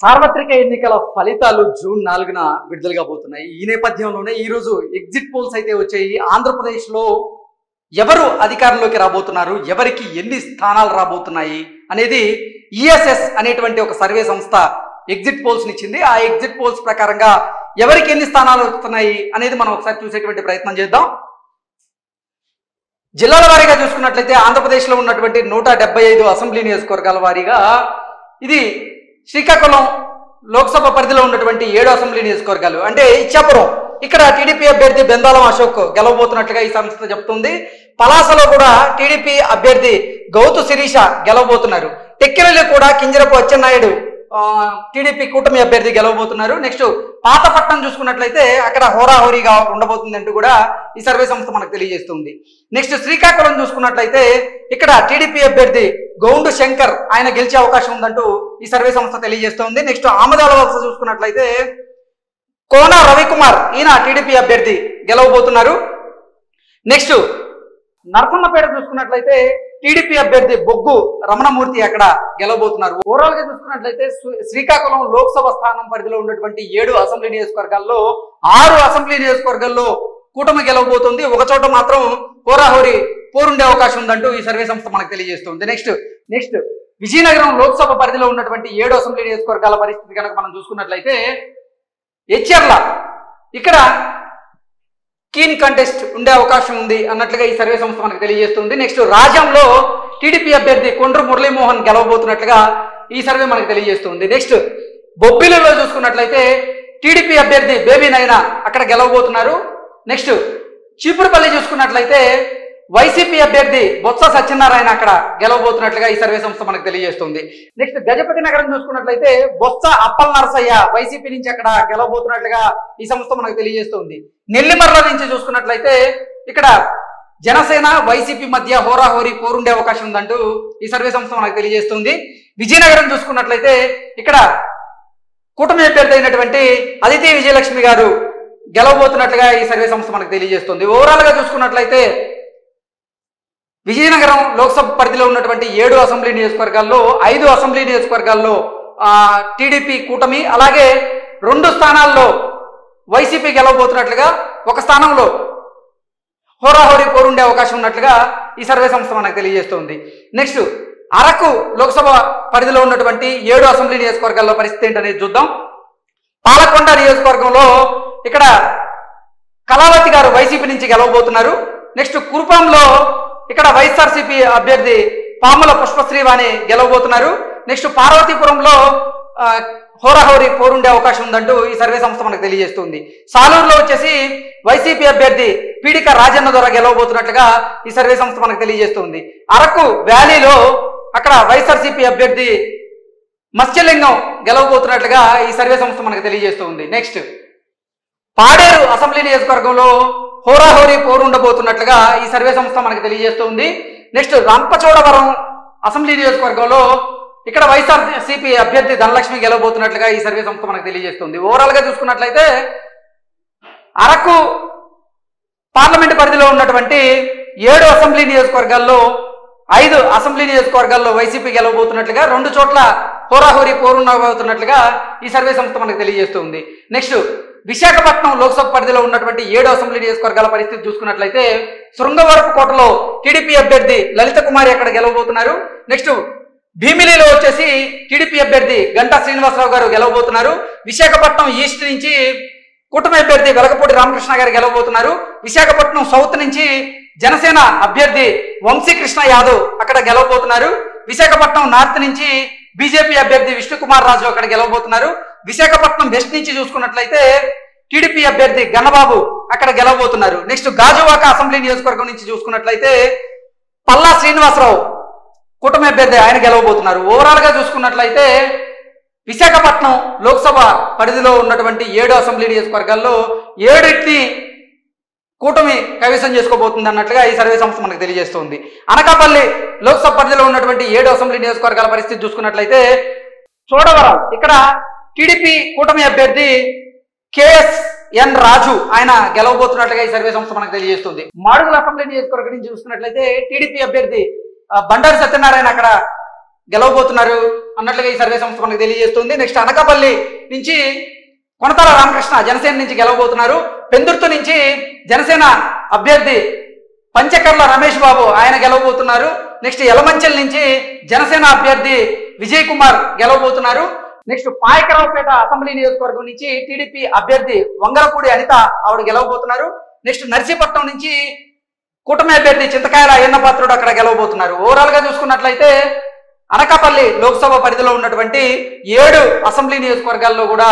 సార్వత్రిక ఎన్నికల ఫలితాలు జూన్ 4న విడుదల కాబోతున్నాయి. ఈ నేపథ్యంలోనే ఈరోజు ఎగ్జిట్ పోల్స్ అయితే వచ్చాయి. ఆంధ్రప్రదేశ్లో ఎవరు అధికారంలోకి రాబోతున్నారు, ఎవరికి ఎన్ని స్థానాలు రాబోతున్నాయి అనేది ఈఎస్ఎస్ అనేటువంటి ఒక సర్వే సంస్థ ఎగ్జిట్ పోల్స్ ఇచ్చింది. ఆ ఎగ్జిట్ పోల్స్ ప్రకారంగా ఎవరికి ఎన్ని స్థానాలు వస్తున్నాయి అనేది మనం ఒకసారి చూసేటువంటి ప్రయత్నం చేద్దాం. జిల్లాల వారీగా చూసుకున్నట్లయితే ఆంధ్రప్రదేశ్లో ఉన్నటువంటి 175 అసెంబ్లీ నియోజకవర్గాల వారీగా ఇది శ్రీకాకుళం లోక్సభ పరిధిలో ఉన్నటువంటి 7 అసెంబ్లీ నియోజకవర్గాలు. అంటే ఇచ్చాపురం ఇక్కడ టీడీపీ అభ్యర్థి బెందాలం అశోక్ గెలవబోతున్నట్లుగా ఈ సంస్థ చెప్తుంది. పలాసలో కూడా టీడీపీ అభ్యర్థి గౌతు శిరీష గెలవబోతున్నారు. టెక్కిలలో కూడా కింజరపు అచ్చెన్నాయుడు టీడీపీ కూటమి అభ్యర్థి గెలవబోతున్నారు. నెక్స్ట్ పాతపట్నం చూసుకున్నట్లయితే అక్కడ హోరాహోరీగా ఉండబోతుంది అంటూ కూడా ఈ సర్వే సంస్థ మనకు తెలియజేస్తుంది. నెక్స్ట్ శ్రీకాకుళం చూసుకున్నట్లయితే ఇక్కడ టీడీపీ అభ్యర్థి గౌండు శంకర్ ఆయన గెలిచే అవకాశం ఉందంటూ ఈ సర్వే సంస్థ తెలియజేస్తుంది. నెక్స్ట్ ఆమదాల వలస చూసుకున్నట్లయితే కోన రవికుమార్ ఈయన టీడీపీ అభ్యర్థి గెలవబోతున్నారు. నెక్స్ట్ నరసన్నపేట చూసుకున్నట్లయితే టీడీపీ అభ్యర్థి బొగ్గు రమణమూర్తి అక్కడ గెలవబోతున్నారు. ఓవరాల్ గా చూసుకున్నట్లయితే శ్రీకాకుళం లోక్సభ స్థానం పరిధిలో ఉన్నటువంటి 7 అసెంబ్లీ నియోజకవర్గాల్లో 6 అసెంబ్లీ నియోజకవర్గాల్లో కూటమి గెలవబోతుంది. ఒక చోట మాత్రం హోరాహోరీ పోరుండే అవకాశం ఉందంటూ ఈ సర్వే సంస్థ మనకు తెలియజేస్తుంది. నెక్స్ట్ విజయనగరం లోక్సభ పరిధిలో ఉన్నటువంటి 7 అసెంబ్లీ నియోజకవర్గాల పరిస్థితి కనుక మనం చూసుకున్నట్లయితే ఎచ్చెర్ల ఇక్కడ కీన్ కంటెస్ట్ ఉండే అవకాశం ఉంది అన్నట్లుగా ఈ సర్వే సంస్థ మనకు తెలియజేస్తుంది. నెక్స్ట్ రాజంలో టీడీపీ అభ్యర్థి కొండ్రు మురళీమోహన్ గెలవబోతున్నట్లుగా ఈ సర్వే మనకు తెలియజేస్తుంది. నెక్స్ట్ బొబ్బిలిలో చూసుకున్నట్లయితే టీడీపీ అభ్యర్థి బేబీ నైనా అక్కడ గెలవబోతున్నారు. నెక్స్ట్ చీపురుపల్లి చూసుకున్నట్లయితే వైసీపీ అభ్యర్థి బొత్స సత్యనారాయణ అక్కడ గెలవబోతున్నట్లుగా ఈ సర్వే సంస్థ మనకు తెలియజేస్తుంది. నెక్స్ట్ గజపతి నగరం చూసుకున్నట్లయితే బొత్స అప్పల్ నరసయ్య వైసీపీ నుంచి అక్కడ గెలవబోతున్నట్లుగా ఈ సంస్థ మనకు తెలియజేస్తుంది. నెల్లిమర్ల నుంచి చూసుకున్నట్లయితే ఇక్కడ జనసేన వైసీపీ మధ్య హోరాహోరీ పోరుండే అవకాశం ఉందంటూ ఈ సర్వే సంస్థ మనకు తెలియజేస్తుంది. విజయనగరం చూసుకున్నట్లయితే ఇక్కడ కూటమి అభ్యర్థి అయినటువంటి అదితి విజయలక్ష్మి గారు గెలవబోతున్నట్లుగా ఈ సర్వే సంస్థ మనకు తెలియజేస్తుంది. ఓవరాల్ గా చూసుకున్నట్లయితే విజయనగరం లోక్సభ పరిధిలో ఉన్నటువంటి 7 అసెంబ్లీ నియోజకవర్గాల్లో 5 అసెంబ్లీ నియోజకవర్గాల్లో టీడీపీ కూటమి, అలాగే 2 స్థానాల్లో వైసీపీ గెలవబోతున్నట్లుగా, ఒక స్థానంలో హోరాహోరీ పోరుండే అవకాశం ఉన్నట్లుగా ఈ సర్వే సంస్థ మనకు తెలియజేస్తుంది. నెక్స్ట్ అరకు లోక్సభ పరిధిలో ఉన్నటువంటి 7 అసెంబ్లీ నియోజకవర్గాల్లో పరిస్థితి ఏంటనేది చూద్దాం. పాలకొండ నియోజకవర్గంలో ఇక్కడ కళావతి గారు వైసీపీ నుంచి గెలవబోతున్నారు. నెక్స్ట్ కురుపాంలో ఇక్కడ వైఎస్ఆర్సీపీ అభ్యర్థి పాముల పుష్పశ్రీవాణి గెలవబోతున్నారు. నెక్స్ట్ పార్వతీపురంలో హోరాహోరీ పోరుండే అవకాశం ఉందంటూ ఈ సర్వే సంస్థ మనకు తెలియజేస్తుంది. సాలూరులో వచ్చేసి వైసీపీ అభ్యర్థి పీడిక రాజన్న ద్వారా గెలవబోతున్నట్లుగా ఈ సర్వే సంస్థ మనకు తెలియజేస్తుంది. అరకు వ్యాలీలో అక్కడ వైఎస్ఆర్సీపీ అభ్యర్థి మత్స్యలింగం గెలవబోతున్నట్లుగా ఈ సర్వే సంస్థ మనకు తెలియజేస్తుంది. నెక్స్ట్ పాడేరు అసెంబ్లీ నియోజకవర్గంలో హోరాహోరీ పోరు ఉండబోతున్నట్లుగా ఈ సర్వే సంస్థ మనకు తెలియజేస్తుంది. నెక్స్ట్ రంపచోడవరం అసెంబ్లీ నియోజకవర్గంలో ఇక్కడ వైఎస్ఆర్సీపీ అభ్యర్థి ధనలక్ష్మి గెలవబోతున్నట్లుగా ఈ సర్వే సంస్థ మనకు తెలియజేస్తుంది. ఓవరాల్ గా చూసుకున్నట్లయితే అరకు పార్లమెంట్ పరిధిలో ఉన్నటువంటి 7 అసెంబ్లీ నియోజకవర్గాల్లో 5 అసెంబ్లీ నియోజకవర్గాల్లో వైసీపీ గెలవబోతున్నట్లుగా, 2 చోట్ల హోరాహోరీ పోరుండబోతున్నట్లుగా ఈ సర్వే సంస్థ మనకు తెలియజేస్తుంది. నెక్స్ట్ విశాఖపట్నం లోక్సభ పరిధిలో ఉన్నటువంటి 7 అసెంబ్లీ నియోజకవర్గాల పరిస్థితి చూసుకున్నట్లయితే శృంగవరపు కోటలో టీడీపీ అభ్యర్థి లలిత కుమారి అక్కడ గెలవబోతున్నారు. నెక్స్ట్ భీమిలిలో వచ్చేసి టీడీపీ అభ్యర్థి గంటా శ్రీనివాసరావు గారు గెలవబోతున్నారు. విశాఖపట్నం ఈస్ట్ నుంచి కూటమి అభ్యర్థి వెలగపూడి రామకృష్ణ గారు గెలవబోతున్నారు. విశాఖపట్నం సౌత్ నుంచి జనసేన అభ్యర్థి వంశీకృష్ణ యాదవ్ అక్కడ గెలవబోతున్నారు. విశాఖపట్నం నార్త్ నుంచి బీజేపీ అభ్యర్థి విష్ణుకుమార్ రాజు అక్కడ గెలవబోతున్నారు. విశాఖపట్నం వెస్ట్ నుంచి చూసుకున్నట్లయితే టీడీపీ అభ్యర్థి గన్నబాబు అక్కడ గెలవబోతున్నారు. నెక్స్ట్ గాజువాక అసెంబ్లీ నియోజకవర్గం నుంచి చూసుకున్నట్లయితే పల్లా శ్రీనివాసరావు కూటమి అభ్యర్థి ఆయన గెలవబోతున్నారు. ఓవరాల్ గా చూసుకున్నట్లయితే విశాఖపట్నం లోక్సభ పరిధిలో ఉన్నటువంటి 7 అసెంబ్లీ నియోజకవర్గాల్లో 7 కూటమి కైవసం చేసుకోబోతుంది అన్నట్లుగా ఈ సర్వే సంస్థ మనకు తెలియజేస్తుంది. అనకాపల్లి లోక్సభ పరిధిలో ఉన్నటువంటి 7 అసెంబ్లీ నియోజకవర్గాల పరిస్థితి చూసుకున్నట్లయితే చోడవరం ఇక్కడ టీడీపీ కూటమి అభ్యర్థి కేఎస్ఎన్ రాజు ఆయన గెలవబోతున్నట్లుగా ఈ సర్వే సంస్థ మనకు తెలియజేస్తుంది. మాడుగుల అసెంబ్లీ నియోజకవర్గం నుంచి చూసుకున్నట్లయితే టీడీపీ అభ్యర్థి బండారు సత్యనారాయణ అక్కడ గెలవబోతున్నారు. అన్నట్లుగా ఈ సర్వే సంస్థ మనకు తెలియజేస్తుంది. నెక్స్ట్ అనకాపల్లి నుంచి కొనతాల రామకృష్ణ జనసేన నుంచి గెలవబోతున్నారు. పెందుర్తి నుంచి జనసేన అభ్యర్థి పంచకర్ల రమేష్ బాబు ఆయన గెలవబోతున్నారు. నెక్స్ట్ యలమంచల్ నుంచి జనసేన అభ్యర్థి విజయ్ కుమార్ గెలవబోతున్నారు. నెక్స్ట్ పాయకరావుపేట అసెంబ్లీ నియోజకవర్గం నుంచి టీడీపీ అభ్యర్థి వంగలపూడి అనిత ఆవిడ గెలవబోతున్నారు. నెక్స్ట్ నర్సీపట్నం నుంచి కూటమి అభ్యర్థి చింతకాయల అయ్యన్నపాత్రుడు అక్కడ గెలవబోతున్నారు. ఓవరాల్ గా చూసుకున్నట్లయితే అనకాపల్లి లోక్సభ పరిధిలో ఉన్నటువంటి 7 అసెంబ్లీ నియోజకవర్గాల్లో కూడా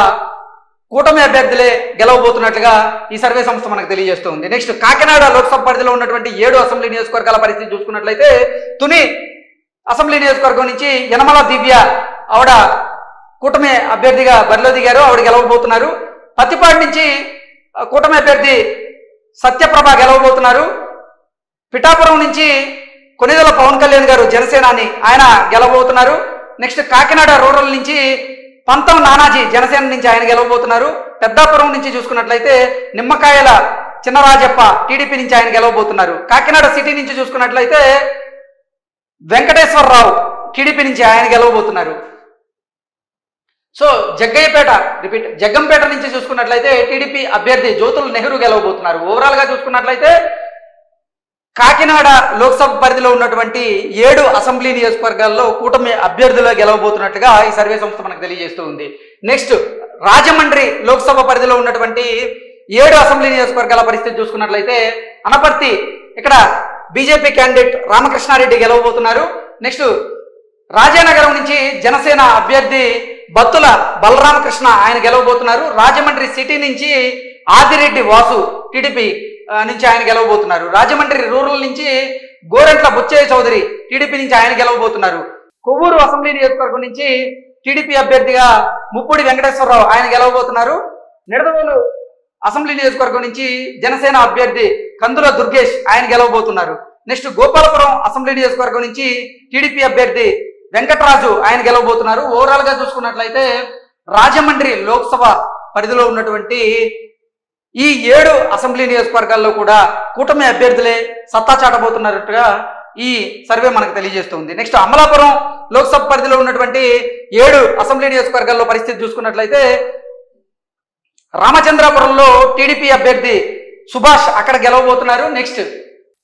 కూటమి అభ్యర్థులే గెలవబోతున్నట్లుగా ఈ సర్వే సంస్థ మనకు తెలియజేస్తుంది. నెక్స్ట్ కాకినాడ లోక్సభ పరిధిలో ఉన్నటువంటి 7 అసెంబ్లీ నియోజకవర్గాల పరిస్థితి చూసుకున్నట్లయితే తుని అసెంబ్లీ నియోజకవర్గం నుంచి యనమల దివ్య ఆవిడ కూటమి అభ్యర్థిగా బరిలో దిగారు, ఆవిడ గెలవబోతున్నారు. పత్తిపాడు నుంచి కూటమి అభ్యర్థి సత్యప్రభ గెలవబోతున్నారు. పిఠాపురం నుంచి కొనిదెల పవన్ కళ్యాణ్ గారు జనసేనాని ఆయన గెలవబోతున్నారు. నెక్స్ట్ కాకినాడ రూరల్ నుంచి పంతం నానాజీ జనసేన నుంచి ఆయన గెలవబోతున్నారు. పెద్దాపురం నుంచి చూసుకున్నట్లయితే నిమ్మకాయల చిన్నరాజప్ప టీడీపీ నుంచి ఆయన గెలవబోతున్నారు. కాకినాడ సిటీ నుంచి చూసుకున్నట్లయితే వెంకటేశ్వరరావు టీడీపీ నుంచి ఆయన గెలవబోతున్నారు. సో జగ్గంపేట నుంచి చూసుకున్నట్లయితే టీడీపీ అభ్యర్థి జ్యోతుల నెహ్రూ గెలవబోతున్నారు. ఓవరాల్ గా చూసుకున్నట్లయితే కాకినాడ లోక్సభ పరిధిలో ఉన్నటువంటి 7 అసెంబ్లీ నియోజకవర్గాల్లో కూటమి అభ్యర్థులు గెలవబోతున్నట్టుగా ఈ సర్వే సంస్థ మనకు తెలియజేస్తూ ఉంది. నెక్స్ట్ రాజమండ్రి లోక్సభ పరిధిలో ఉన్నటువంటి 7 అసెంబ్లీ నియోజకవర్గాల పరిస్థితి చూసుకున్నట్లయితే అనపర్తి ఇక్కడ బీజేపీ క్యాండిడేట్ రామకృష్ణారెడ్డి గెలవబోతున్నారు. నెక్స్ట్ రాజానగరం నుంచి జనసేన అభ్యర్థి బత్తుల బలరామకృష్ణ ఆయన గెలవబోతున్నారు. రాజమండ్రి సిటీ నుంచి ఆదిరెడ్డి వాసు టీడీపీ నుంచి ఆయన గెలవబోతున్నారు. రాజమండ్రి రూరల్ నుంచి గోరెంట్ల బుచ్చయ్య చౌదరి టీడీపీ నుంచి ఆయన గెలవబోతున్నారు. కొవ్వూరు అసెంబ్లీ నియోజకవర్గం నుంచి టీడీపీ అభ్యర్థిగా ముప్పూడి వెంకటేశ్వరరావు ఆయన గెలవబోతున్నారు. నిడదవోలు అసెంబ్లీ నియోజకవర్గం నుంచి జనసేన అభ్యర్థి కందుల దుర్గేష్ ఆయన గెలవబోతున్నారు. నెక్స్ట్ గోపాలపురం అసెంబ్లీ నియోజకవర్గం నుంచి టీడీపీ అభ్యర్థి వెంకటరాజు ఆయన గెలవబోతున్నారు. ఓవరాల్ గా చూసుకున్నట్లయితే రాజమండ్రి లోక్సభ పరిధిలో ఉన్నటువంటి ఈ 7 అసెంబ్లీ నియోజకవర్గాల్లో కూడా కూటమి అభ్యర్థులే సత్తా చాటబోతున్నట్టుగా ఈ సర్వే మనకు తెలియజేస్తుంది. నెక్స్ట్ అమలాపురం లోక్సభ పరిధిలో ఉన్నటువంటి 7 అసెంబ్లీ నియోజకవర్గాల్లో పరిస్థితి చూసుకున్నట్లయితే రామచంద్రాపురంలో టీడీపీ అభ్యర్థి సుభాష్ అక్కడ గెలవబోతున్నారు. నెక్స్ట్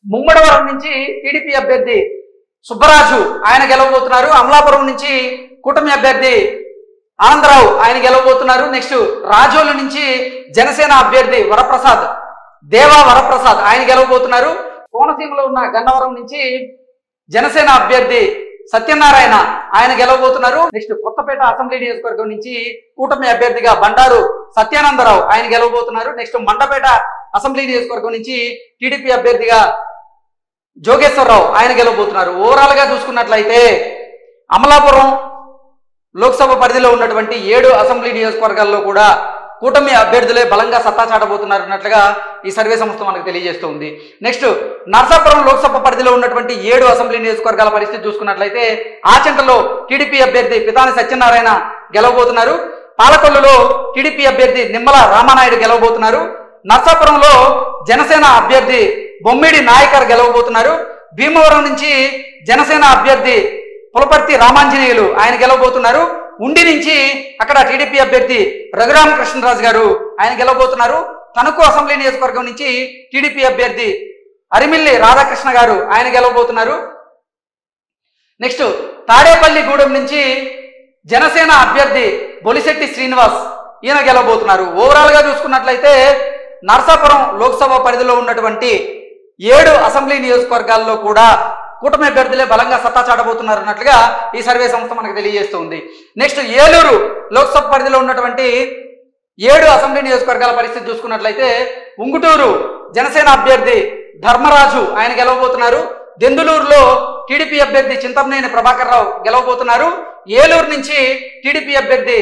ముమ్మడవరం నుంచి టీడీపీ అభ్యర్థి సుబ్బరాజు ఆయన గెలవబోతున్నారు. అమలాపురం నుంచి కూటమి అభ్యర్థి ఆనందరావు ఆయన గెలవబోతున్నారు. నెక్స్ట్ రాజోలు నుంచి జనసేన అభ్యర్థి దేవా వరప్రసాద్ ఆయన గెలవబోతున్నారు. కోనసీమలో ఉన్న గన్నవరం నుంచి జనసేన అభ్యర్థి సత్యనారాయణ ఆయన గెలవబోతున్నారు. నెక్స్ట్ కొత్తపేట అసెంబ్లీ నియోజకవర్గం నుంచి కూటమి అభ్యర్థిగా బండారు సత్యానందరావు ఆయన గెలవబోతున్నారు. నెక్స్ట్ మండపేట అసెంబ్లీ నియోజకవర్గం నుంచి టీడీపీ అభ్యర్థిగా జోగేశ్వరరావు ఆయన గెలవబోతున్నారు. ఓవరాల్ గా చూసుకున్నట్లయితే అమలాపురం లోక్సభ పరిధిలో ఉన్నటువంటి 7 అసెంబ్లీ నియోజకవర్గాల్లో కూడా కూటమి అభ్యర్థులే బలంగా సత్తా చాటబోతున్నారన్నట్లుగా ఈ సర్వే సంస్థ మనకు తెలియజేస్తుంది. నెక్స్ట్ నర్సాపురం లోక్సభ పరిధిలో ఉన్నటువంటి 7 అసెంబ్లీ నియోజకవర్గాల పరిస్థితి చూసుకున్నట్లయితే ఆచంటలో టీడీపీ అభ్యర్థి పితాని సత్యనారాయణ గెలవబోతున్నారు. పాలకొల్లులో టీడీపీ అభ్యర్థి నిమ్మల రామానాయుడు గెలవబోతున్నారు. నర్సాపురంలో జనసేన అభ్యర్థి బొమ్మిడి నాయకర్ గెలవబోతున్నారు. భీమవరం నుంచి జనసేన అభ్యర్థి పులపర్తి రామాంజనేయులు ఆయన గెలవబోతున్నారు. ఉండి నుంచి అక్కడ టీడీపీ అభ్యర్థి రఘురామకృష్ణరాజు గారు ఆయన గెలవబోతున్నారు. తణుకు అసెంబ్లీ నియోజకవర్గం నుంచి టీడీపీ అభ్యర్థి అరిమిల్లి రాధాకృష్ణ గారు ఆయన గెలవబోతున్నారు. నెక్స్ట్ తాడేపల్లిగూడెం నుంచి జనసేన అభ్యర్థి బొలిశెట్టి శ్రీనివాస్ ఈయన గెలవబోతున్నారు. ఓవరాల్ గా చూసుకున్నట్లయితే నర్సాపురం లోక్సభ పరిధిలో ఉన్నటువంటి 7 అసెంబ్లీ నియోజకవర్గాల్లో కూడా కూటమి అభ్యర్థులే బలంగా సత్తా చాటబోతున్నారు అన్నట్లుగా ఈ సర్వే సంస్థ మనకు తెలియజేస్తుంది. నెక్స్ట్ ఏలూరు లోక్సభ పరిధిలో ఉన్నటువంటి 7 అసెంబ్లీ నియోజకవర్గాల పరిస్థితి చూసుకున్నట్లయితే ఉంగుటూరు జనసేన అభ్యర్థి ధర్మరాజు ఆయన గెలవబోతున్నారు. దెందులూరులో టీడీపీ అభ్యర్థి చింతమనేని ప్రభాకర్ రావు గెలవబోతున్నారు. ఏలూరు నుంచి టీడీపీ అభ్యర్థి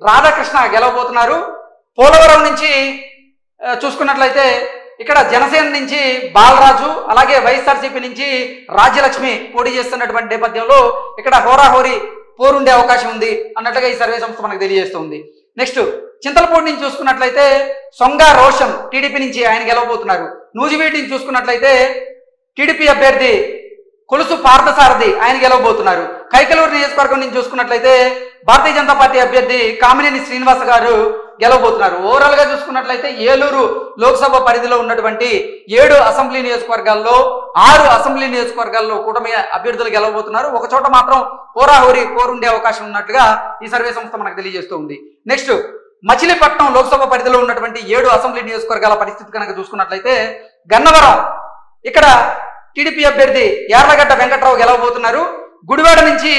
రాధాకృష్ణ గెలవబోతున్నారు. పోలవరం నుంచి చూసుకున్నట్లయితే ఇక్కడ జనసేన నుంచి బాలరాజు అలాగే వైఎస్ఆర్సీపీ నుంచి రాజ్యలక్ష్మి పోటీ చేస్తున్నటువంటి నేపథ్యంలో ఇక్కడ హోరాహోరీ పోరుండే అవకాశం ఉంది అన్నట్లుగా ఈ సర్వే సంస్థ మనకు తెలియజేస్తుంది. నెక్స్ట్ చింతలపూడి నుంచి చూసుకున్నట్లయితే సొంగ రోషన్ టీడీపీ నుంచి ఆయన గెలవబోతున్నారు. నూజివీడి నుంచి చూసుకున్నట్లయితే టీడీపీ అభ్యర్థి కొలుసు పార్థసారథి ఆయన గెలవబోతున్నారు. కైకలూరు నియోజకవర్గం నుంచి చూసుకున్నట్లయితే భారతీయ జనతా పార్టీ అభ్యర్థి కామినేని శ్రీనివాస్ గారు గెలవబోతున్నారు. ఓవరాల్ గా చూసుకున్నట్లయితే ఏలూరు లోక్సభ పరిధిలో ఉన్నటువంటి 7 అసెంబ్లీ నియోజకవర్గాల్లో 6 అసెంబ్లీ నియోజకవర్గాల్లో కూటమి అభ్యర్థులు గెలవబోతున్నారు. ఒక చోట మాత్రం హోరాహోరీ పోరుండే అవకాశం ఉన్నట్లుగా ఈ సర్వే సంస్థ మనకు తెలియజేస్తూ ఉంది. నెక్స్ట్ మచిలీపట్నం లోక్సభ పరిధిలో ఉన్నటువంటి 7 అసెంబ్లీ నియోజకవర్గాల పరిస్థితి కనుక చూసుకున్నట్లయితే గన్నవరం ఇక్కడ టీడీపీ అభ్యర్థి యార్లగడ్డ వెంకట్రావు గెలవబోతున్నారు. గుడివాడ నుంచి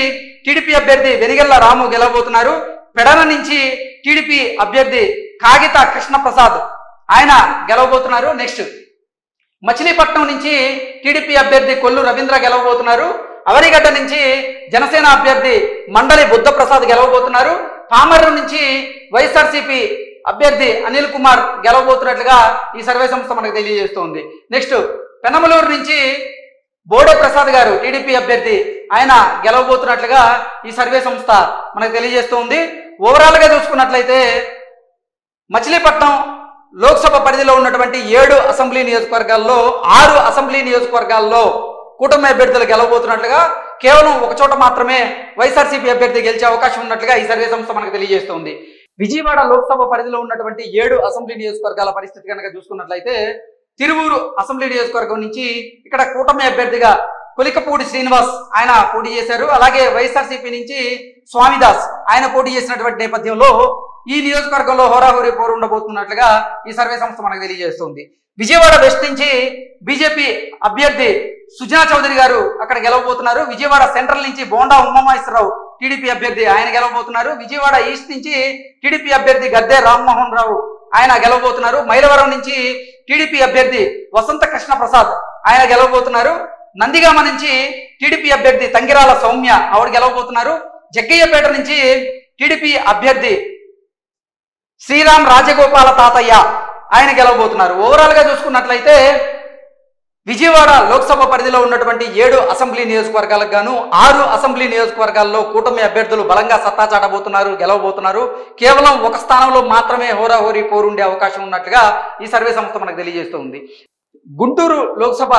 టీడీపీ అభ్యర్థి వెనిగెల్ల రాము గెలవబోతున్నారు. పెడన నుంచి టీడీపీ అభ్యర్థి కాగిత కృష్ణప్రసాద్ ఆయన గెలవబోతున్నారు. నెక్స్ట్ మచిలీపట్నం నుంచి టీడీపీ అభ్యర్థి కొల్లు రవీంద్ర గెలవబోతున్నారు. అవనిగడ్డ నుంచి జనసేన అభ్యర్థి మండలి బుద్ధప్రసాద్ గెలవబోతున్నారు. పామర్రు నుంచి వైఎస్ఆర్సీపీ అభ్యర్థి అనిల్ కుమార్ గెలవబోతున్నట్లుగా ఈ సర్వే సంస్థ మనకు తెలియజేస్తోంది. నెక్స్ట్ పెనమలూరు నుంచి బోడే ప్రసాద్ గారు టీడీపీ అభ్యర్థి ఆయన గెలవబోతున్నట్లుగా ఈ సర్వే సంస్థ మనకు తెలియజేస్తోంది. ఓవరాల్ గా చూసుకున్నట్లయితే మచిలీపట్నం లోక్సభ పరిధిలో ఉన్నటువంటి 7 అసెంబ్లీ నియోజకవర్గాల్లో 6 అసెంబ్లీ నియోజకవర్గాల్లో కూటమి అభ్యర్థులు గెలవబోతున్నట్లుగా, కేవలం ఒక చోట మాత్రమే వైఎస్ఆర్సీపీ అభ్యర్థి గెలిచే అవకాశం ఉన్నట్లుగా ఈ సర్వే సంస్థ మనకు తెలియజేస్తోంది. విజయవాడ లోక్సభ పరిధిలో ఉన్నటువంటి 7 అసెంబ్లీ నియోజకవర్గాల పరిస్థితి కనుక చూసుకున్నట్లయితే తిరువూరు అసెంబ్లీ నియోజకవర్గం నుంచి ఇక్కడ కూటమి అభ్యర్థిగా కొలికపూడి శ్రీనివాస్ ఆయన పోటీ చేశారు. అలాగే వైఎస్ఆర్సీపీ నుంచి స్వామిదాస్ ఆయన పోటీ చేసినటువంటి నేపథ్యంలో ఈ నియోజకవర్గంలో హోరాహోరీ పోరు ఉండబోతున్నట్లుగా ఈ సర్వే సంస్థ మనకు తెలియజేస్తుంది. విజయవాడ వెస్ట్ నుంచి బీజేపీ అభ్యర్థి సుజనా చౌదరి గారు అక్కడ గెలవబోతున్నారు. విజయవాడ సెంట్రల్ నుంచి బోండా ఉమామహేశ్వరరావు టీడీపీ అభ్యర్థి ఆయన గెలవబోతున్నారు. విజయవాడ ఈస్ట్ నుంచి టీడీపీ అభ్యర్థి గద్దె రామ్మోహన్ రావు ఆయన గెలవబోతున్నారు. మైలవరం నుంచి టీడీపీ అభ్యర్థి వసంత కృష్ణ ప్రసాద్ ఆయన గెలవబోతున్నారు. నందిగామ నుంచి టీడీపీ అభ్యర్థి తంగిరాల సౌమ్య ఆవిడ గెలవబోతున్నారు. జగ్గయ్యపేట నుంచి టీడీపీ అభ్యర్థి శ్రీరామ్ రాజగోపాల తాతయ్య ఆయన గెలవబోతున్నారు. ఓవరాల్ గా చూసుకున్నట్లయితే విజయవాడ లోక్సభ పరిధిలో ఉన్నటువంటి 7 అసెంబ్లీ నియోజకవర్గాలకు గాను 6 అసెంబ్లీ నియోజకవర్గాల్లో కూటమి అభ్యర్థులు బలంగా సత్తా చాటబోతున్నారు, గెలవబోతున్నారు. కేవలం ఒక స్థానంలో మాత్రమే హోరాహోరీ పోరుండే అవకాశం ఉన్నట్లుగా ఈ సర్వే సంస్థ మనకు తెలియజేస్తుంది. గుంటూరు లోక్సభ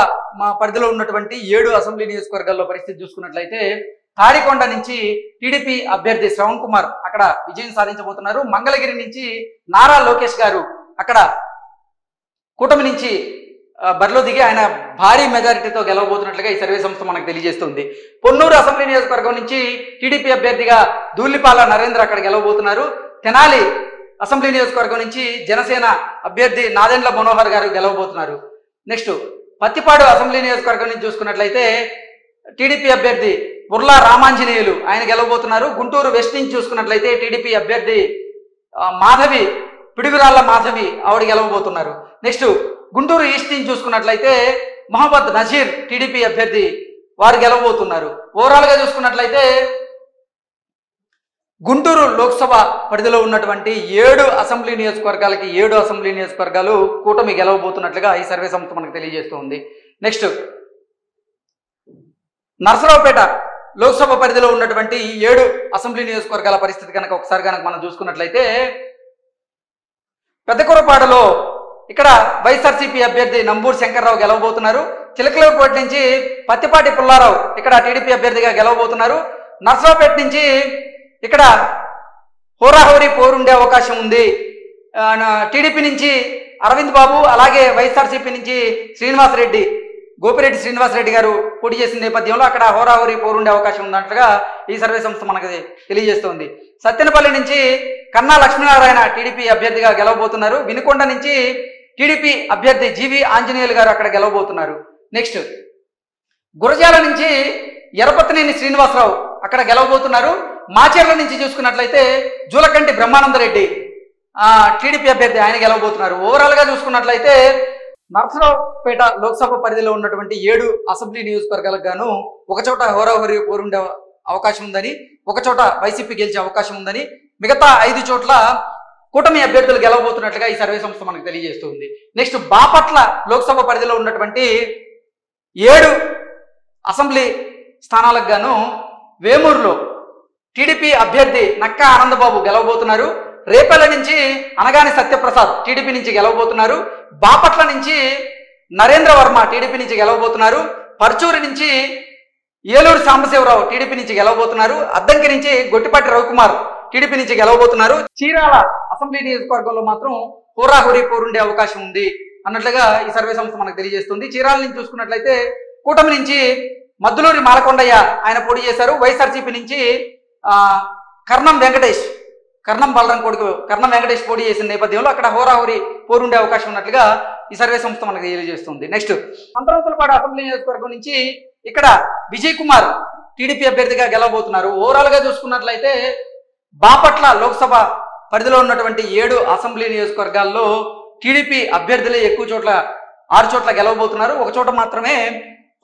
పరిధిలో ఉన్నటువంటి 7 అసెంబ్లీ నియోజకవర్గాల్లో పరిస్థితి చూసుకున్నట్లయితే తాడికొండ నుంచి టీడీపీ అభ్యర్థి శ్రవణ్ కుమార్ అక్కడ విజయం సాధించబోతున్నారు. మంగళగిరి నుంచి నారా లోకేష్ గారు అక్కడ కూటమి నుంచి బరిలో దిగి ఆయన భారీ మెజారిటీతో గెలవబోతున్నట్లుగా ఈ సర్వే సంస్థ మనకు తెలియజేస్తుంది. పొన్నూరు అసెంబ్లీ నియోజకవర్గం నుంచి టీడీపీ అభ్యర్థిగా ధూళిపాల నరేంద్ర అక్కడ గెలవబోతున్నారు. తెనాలి అసెంబ్లీ నియోజకవర్గం నుంచి జనసేన అభ్యర్థి నాదెండ్ల మనోహర్ గారు గెలవబోతున్నారు. నెక్స్ట్ పత్తిపాడు అసెంబ్లీ నియోజకవర్గం నుంచి చూసుకున్నట్లయితే టీడీపీ అభ్యర్థి బుర్లా రామాంజనేయులు ఆయన గెలవబోతున్నారు. గుంటూరు వెస్ట్ నుంచి చూసుకున్నట్లయితే టీడీపీ అభ్యర్థి మాధవి పిడుగురాళ్ల మాధవి ఆవిడ గెలవబోతున్నారు. నెక్స్ట్ గుంటూరు ఈస్ట్ నుంచి చూసుకున్నట్లయితే మహమ్మద్ నజీర్ టీడీపీ అభ్యర్థి వారు గెలవబోతున్నారు. ఓవరాల్ గా చూసుకున్నట్లయితే గుంటూరు లోక్సభ పరిధిలో ఉన్నటువంటి 7 అసెంబ్లీ నియోజకవర్గాలకి 7 అసెంబ్లీ నియోజకవర్గాలు కూటమి గెలవబోతున్నట్లుగా ఈ సర్వే సంస్థ మనకు తెలియజేస్తుంది. నెక్స్ట్ నరసరావుపేట లోక్సభ పరిధిలో ఉన్నటువంటి 7 అసెంబ్లీ నియోజకవర్గాల పరిస్థితి కనుక ఒకసారి మనం చూసుకున్నట్లయితే పెద్దకూరపాడులో ఇక్కడ వైఎస్ఆర్సీపీ అభ్యర్థి నంబూరు శంకర్రావు గెలవబోతున్నారు. చిలకలూరుపేట నుంచి పత్తిపాటి పుల్లారావు ఇక్కడ టీడీపీ అభ్యర్థిగా గెలవబోతున్నారు. నరసరావుపేట నుంచి ఇక్కడ హోరాహోరీ పోరుండే అవకాశం ఉంది. టీడీపీ నుంచి అరవింద్ బాబు అలాగే వైఎస్ఆర్సీపీ నుంచి శ్రీనివాసరెడ్డి గోపిరెడ్డి శ్రీనివాసరెడ్డి గారు పోటీ చేసిన నేపథ్యంలో అక్కడ హోరాహోరీ పోరుండే అవకాశం ఉన్నట్లుగా ఈ సర్వే సంస్థ మనకు తెలియజేస్తోంది. సత్తెనపల్లి నుంచి కన్నా లక్ష్మీనారాయణ టీడీపీ అభ్యర్థిగా గెలవబోతున్నారు. వినుకొండ నుంచి టీడీపీ అభ్యర్థి జీవి ఆంజనేయులు గారు అక్కడ గెలవబోతున్నారు. నెక్స్ట్ గురజాల నుంచి ఎరపతినేని శ్రీనివాసరావు అక్కడ గెలవబోతున్నారు. మాచర్ల నుంచి చూసుకున్నట్లయితే జూలకంటి బ్రహ్మానందరెడ్డి టీడీపీ అభ్యర్థి ఆయన గెలవబోతున్నారు. ఓవరాల్ గా చూసుకున్నట్లయితే నరసరావుపేట లోక్సభ పరిధిలో ఉన్నటువంటి 7 అసెంబ్లీ నియోజకవర్గాలకు గాను ఒక చోట హోరాహోరీ పోరుండే అవకాశం ఉందని, ఒక చోట వైసీపీ గెలిచే అవకాశం ఉందని, మిగతా 5 చోట్ల కూటమి అభ్యర్థులు గెలవబోతున్నట్లుగా ఈ సర్వే సంస్థ మనకు తెలియజేస్తుంది. నెక్స్ట్ బాపట్ల లోక్సభ పరిధిలో ఉన్నటువంటి 7 అసెంబ్లీ స్థానాలకు గాను వేమూరులో టీడీపీ అభ్యర్థి నక్కా ఆనందబాబు గెలవబోతున్నారు. రేపల్ల నుంచి అనగాని సత్యప్రసాద్ టీడీపీ నుంచి గెలవబోతున్నారు. బాపట్ల నుంచి నరేంద్ర వర్మ టీడీపీ నుంచి గెలవబోతున్నారు. పర్చూరి నుంచి ఏలూరు సాంబశివరావు టీడీపీ నుంచి గెలవబోతున్నారు. అద్దంకి నుంచి గొట్టిపాటి రవికుమార్ టీడీపీ నుంచి గెలవబోతున్నారు. చీరాల అసెంబ్లీ నియోజకవర్గంలో మాత్రం హోరాహోరీ పోరుండే అవకాశం ఉంది అన్నట్లుగా ఈ సర్వే సంస్థ మనకు తెలియజేస్తుంది. చీరాల నుంచి చూసుకున్నట్లయితే కూటమి నుంచి మద్దులూరి మాలకొండయ్య ఆయన పోటీ చేశారు. వైఎస్ఆర్సీపీ నుంచి కర్ణం బలరాం కొడుకు కర్ణం వెంకటేష్ పోటీ చేసిన నేపథ్యంలో అక్కడ హోరాహోరీ పోరుండే అవకాశం ఉన్నట్లుగా ఈ సర్వే సంస్థ మనకు తెలియజేస్తుంది. నెక్స్ట్ అంతర్గతలపాడు అసెంబ్లీ నియోజకవర్గం నుంచి ఇక్కడ విజయ్ కుమార్ టీడీపీ అభ్యర్థిగా గెలవబోతున్నారు. ఓవరాల్ గా చూసుకున్నట్లయితే బాపట్ల లోక్సభ పరిధిలో ఉన్నటువంటి 7 అసెంబ్లీ నియోజకవర్గాల్లో టీడీపీ అభ్యర్థులే ఎక్కువ చోట్ల 6 చోట్ల గెలవబోతున్నారు. ఒక చోట మాత్రమే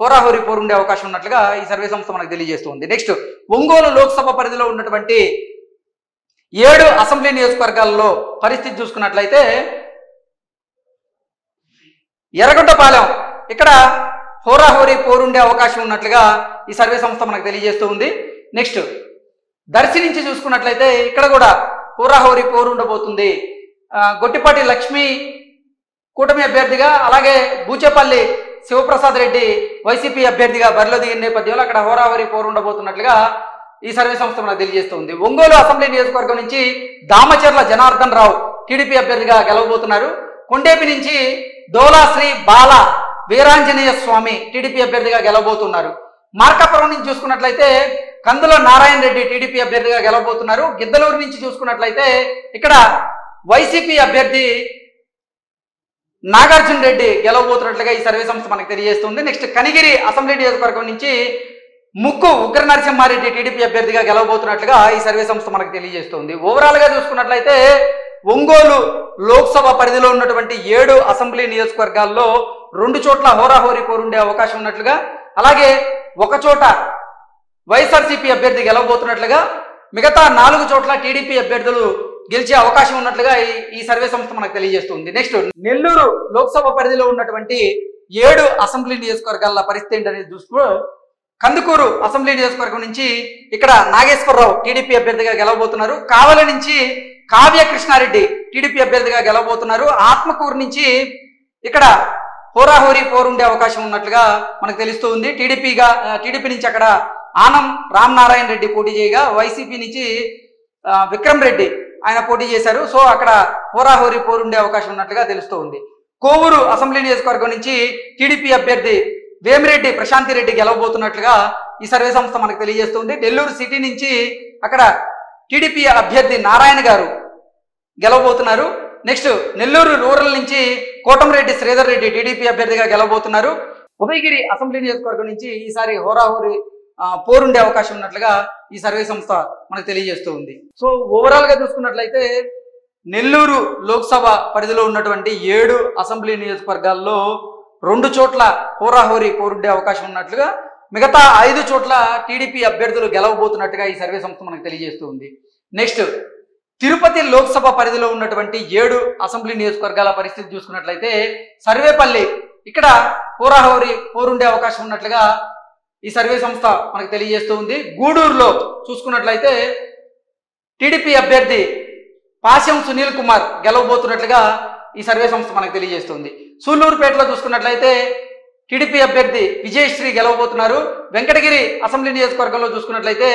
హోరాహోరీ పోరుండే అవకాశం ఉన్నట్లుగా ఈ సర్వే సంస్థ మనకు తెలియజేస్తుంది. నెక్స్ట్ ఒంగోలు లోక్సభ పరిధిలో ఉన్నటువంటి 7 అసెంబ్లీ నియోజకవర్గాల్లో పరిస్థితి చూసుకున్నట్లయితే ఎర్రగొండపాలెం ఇక్కడ హోరాహోరీ పోరుండే అవకాశం ఉన్నట్లుగా ఈ సర్వే సంస్థ మనకు తెలియజేస్తూ ఉంది. నెక్స్ట్ దర్శి నుంచి చూసుకున్నట్లయితే ఇక్కడ కూడా హోరాహోరీ పోరు ఉండబోతుంది. గొట్టిపాటి లక్ష్మి కూటమి అభ్యర్థిగా, అలాగే బూచేపల్లి శివప్రసాద్ రెడ్డి వైసీపీ అభ్యర్థిగా బరిలో దిగిన నేపథ్యంలో అక్కడ హోరాహోరీ పోరు ఉండబోతున్నట్లుగా ఈ సర్వే సంస్థ మనకు తెలియజేస్తుంది. ఒంగోలు అసెంబ్లీ నియోజకవర్గం నుంచి దామచర్ల జనార్దన్ రావు టీడీపీ అభ్యర్థిగా గెలవబోతున్నారు. కొండేపి నుంచి దోలాశ్రీ బాల వీరాంజనేయ స్వామి టీడీపీ అభ్యర్థిగా గెలవబోతున్నారు. మార్కాపురం నుంచి చూసుకున్నట్లయితే కందుల నారాయణ రెడ్డి టీడీపీ అభ్యర్థిగా గెలవబోతున్నారు. గిద్దలూరు నుంచి చూసుకున్నట్లయితే ఇక్కడ వైసీపీ అభ్యర్థి నాగార్జున రెడ్డి గెలవబోతున్నట్లుగా ఈ సర్వే సంస్థ మనకు తెలియజేస్తుంది. నెక్స్ట్ కనిగిరి అసెంబ్లీ నియోజకవర్గం నుంచి ముక్కు ఉగ్ర నరసింహారెడ్డి టీడీపీ అభ్యర్థిగా గెలవబోతున్నట్లుగా ఈ సర్వే సంస్థ మనకు తెలియజేస్తుంది. ఓవరాల్ గా చూసుకున్నట్లయితే ఒంగోలు లోక్సభ పరిధిలో ఉన్నటువంటి 7 అసెంబ్లీ నియోజకవర్గాల్లో 2 చోట్ల హోరాహోరీ పోరుండే అవకాశం ఉన్నట్లుగా, అలాగే ఒక చోట వైఎస్ఆర్సీపీ అభ్యర్థి గెలవబోతున్నట్లుగా, మిగతా 4 చోట్ల టీడీపీ అభ్యర్థులు గెలిచే అవకాశం ఉన్నట్లుగా ఈ సర్వే సంస్థ మనకు తెలియజేస్తుంది. నెక్స్ట్ నెల్లూరు లోక్సభ పరిధిలో ఉన్నటువంటి 7 అసెంబ్లీ నియోజకవర్గాల పరిస్థితి ఏంటనేది చూస్తూ కందుకూరు అసెంబ్లీ నియోజకవర్గం నుంచి ఇక్కడ నాగేశ్వరరావు టీడీపీ అభ్యర్థిగా గెలవబోతున్నారు. కావలి నుంచి కావ్య కృష్ణారెడ్డి టీడీపీ అభ్యర్థిగా గెలవబోతున్నారు. ఆత్మకూరు నుంచి ఇక్కడ హోరాహోరీ పోరుండే అవకాశం ఉన్నట్లుగా మనకు తెలుస్తూ ఉంది. టీడీపీ నుంచి అక్కడ ఆనం రామనారాయణ రెడ్డి పోటీ చేయగా, వైసీపీ నుంచి విక్రమ్ రెడ్డి ఆయన పోటీ చేశారు. సో అక్కడ హోరాహోరీ పోరుండే అవకాశం ఉన్నట్లుగా తెలుస్తూ ఉంది. కోవూరు అసెంబ్లీ నియోజకవర్గం నుంచి టీడీపీ అభ్యర్థి వేమిరెడ్డి ప్రశాంతి రెడ్డి గెలవబోతున్నట్లుగా ఈ సర్వే సంస్థ మనకు తెలియజేస్తుంది. నెల్లూరు సిటీ నుంచి అక్కడ టీడీపీ అభ్యర్థి నారాయణ గారు గెలవబోతున్నారు. నెక్స్ట్ నెల్లూరు రూరల్ నుంచి కోటంరెడ్డి శ్రీధర్ రెడ్డి టీడీపీ అభ్యర్థిగా గెలవబోతున్నారు. ఉదయగిరి అసెంబ్లీ నియోజకవర్గం నుంచి ఈసారి హోరాహోరీ పోరుండే అవకాశం ఉన్నట్లుగా ఈ సర్వే సంస్థ మనకు తెలియజేస్తూ ఉంది. సో ఓవరాల్ గా చూసుకున్నట్లయితే నెల్లూరు లోక్సభ పరిధిలో ఉన్నటువంటి 7 అసెంబ్లీ నియోజకవర్గాల్లో 2 చోట్ల హోరాహోరీ పోరుండే అవకాశం ఉన్నట్లుగా, మిగతా 5 చోట్ల టీడీపీ అభ్యర్థులు గెలవబోతున్నట్టుగా ఈ సర్వే సంస్థ మనకు తెలియజేస్తూ ఉంది. నెక్స్ట్ తిరుపతి లోక్సభ పరిధిలో ఉన్నటువంటి 7 అసెంబ్లీ నియోజకవర్గాల పరిస్థితి చూసుకున్నట్లయితే సర్వేపల్లి ఇక్కడ హోరాహోరీ పోరుండే అవకాశం ఉన్నట్లుగా ఈ సర్వే సంస్థ మనకు తెలియజేస్తూ ఉంది. గూడూరులో చూసుకున్నట్లయితే టీడీపీ అభ్యర్థి పాశం సునీల్ కుమార్ గెలవబోతున్నట్లుగా ఈ సర్వే సంస్థ మనకు తెలియజేస్తుంది. సూళ్లూరుపేటలో చూసుకున్నట్లయితే టీడీపీ అభ్యర్థి విజయశ్రీ గెలవబోతున్నారు. వెంకటగిరి అసెంబ్లీ నియోజకవర్గంలో చూసుకున్నట్లయితే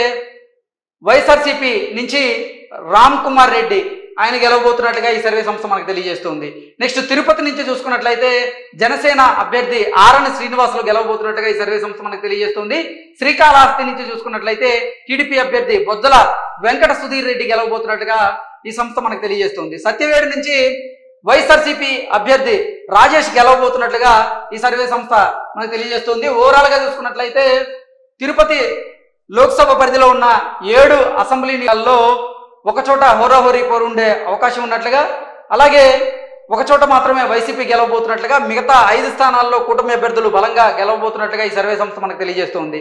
వైఎస్ఆర్సీపీ నుంచి రామ్ కుమార్ రెడ్డి ఆయన గెలవబోతున్నట్లుగా ఈ సర్వే సంస్థ మనకు తెలియజేస్తుంది. నెక్స్ట్ తిరుపతి నుంచి చూసుకున్నట్లయితే జనసేన అభ్యర్థి ఆరణ శ్రీనివాసులు గెలవబోతున్నట్టుగా ఈ సర్వే సంస్థ మనకు తెలియజేస్తుంది. శ్రీకాళహస్తి నుంచి చూసుకున్నట్లయితే టీడీపీ అభ్యర్థి బొజ్జల వెంకట సుధీర్ రెడ్డి గెలవబోతున్నట్టుగా ఈ సంస్థ మనకు తెలియజేస్తుంది. సత్యవేడు నుంచి వైఎస్ఆర్సీపీ అభ్యర్థి రాజేష్ గెలవబోతున్నట్లుగా ఈ సర్వే సంస్థ మనకు తెలియజేస్తుంది. ఓవరాల్ గా చూసుకున్నట్లయితే తిరుపతి లోక్సభ పరిధిలో ఉన్న 7 అసెంబ్లీలలో ఒక చోట హోరాహోరీ పోరుండే అవకాశం ఉన్నట్లుగా, అలాగే ఒక చోట మాత్రమే వైసీపీ గెలవబోతున్నట్లుగా, మిగతా 5 స్థానాల్లో కూటమి అభ్యర్థులు బలంగా గెలవబోతున్నట్లుగా ఈ సర్వే సంస్థ మనకు తెలియజేస్తుంది.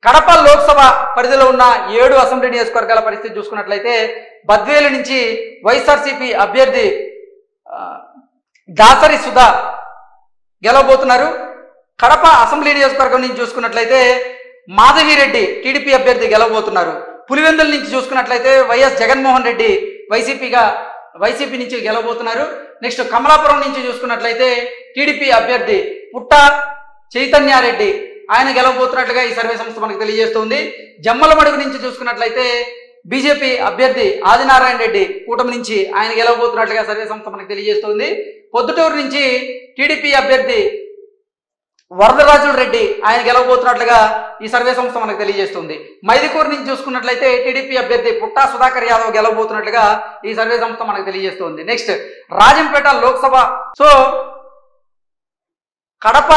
కడప లోక్సభ పరిధిలో ఉన్న 7 అసెంబ్లీ నియోజకవర్గాల పరిస్థితి చూసుకున్నట్లయితే బద్వేలు నుంచి వైఎస్ఆర్సీపీ అభ్యర్థి దాసరి సుధా గెలవబోతున్నారు. కడప అసెంబ్లీ నియోజకవర్గం నుంచి చూసుకున్నట్లయితే మాధవిరెడ్డి టీడీపీ అభ్యర్థి గెలవబోతున్నారు. పులివెందుల నుంచి చూసుకున్నట్లయితే వైఎస్ జగన్మోహన్ రెడ్డి వైసీపీ నుంచి గెలవబోతున్నారు. నెక్స్ట్ కమలాపురం నుంచి చూసుకున్నట్లయితే టీడీపీ అభ్యర్థి పుట్ట చైతన్యారెడ్డి ఆయన గెలవబోతున్నట్లుగా ఈ సర్వే సంస్థ మనకు తెలియజేస్తుంది. జమ్మలమడుగు నుంచి చూసుకున్నట్లయితే బీజేపీ అభ్యర్థి ఆదినారాయణ రెడ్డి కూటమి నుంచి ఆయన గెలవబోతున్నట్లుగా సర్వే సంస్థ మనకు తెలియజేస్తుంది. పొద్దుటూరు నుంచి టీడీపీ అభ్యర్థి వరదరాజుల రెడ్డి ఆయన గెలవబోతున్నట్లుగా ఈ సర్వే సంస్థ మనకు తెలియజేస్తుంది. మైదుకూరు నుంచి చూసుకున్నట్లయితే టీడీపీ అభ్యర్థి పుట్టా సుధాకర్ యాదవ్ గెలవబోతున్నట్లుగా ఈ సర్వే సంస్థ మనకు తెలియజేస్తుంది. నెక్స్ట్ రాజంపేట లోక్సభ. సో కడప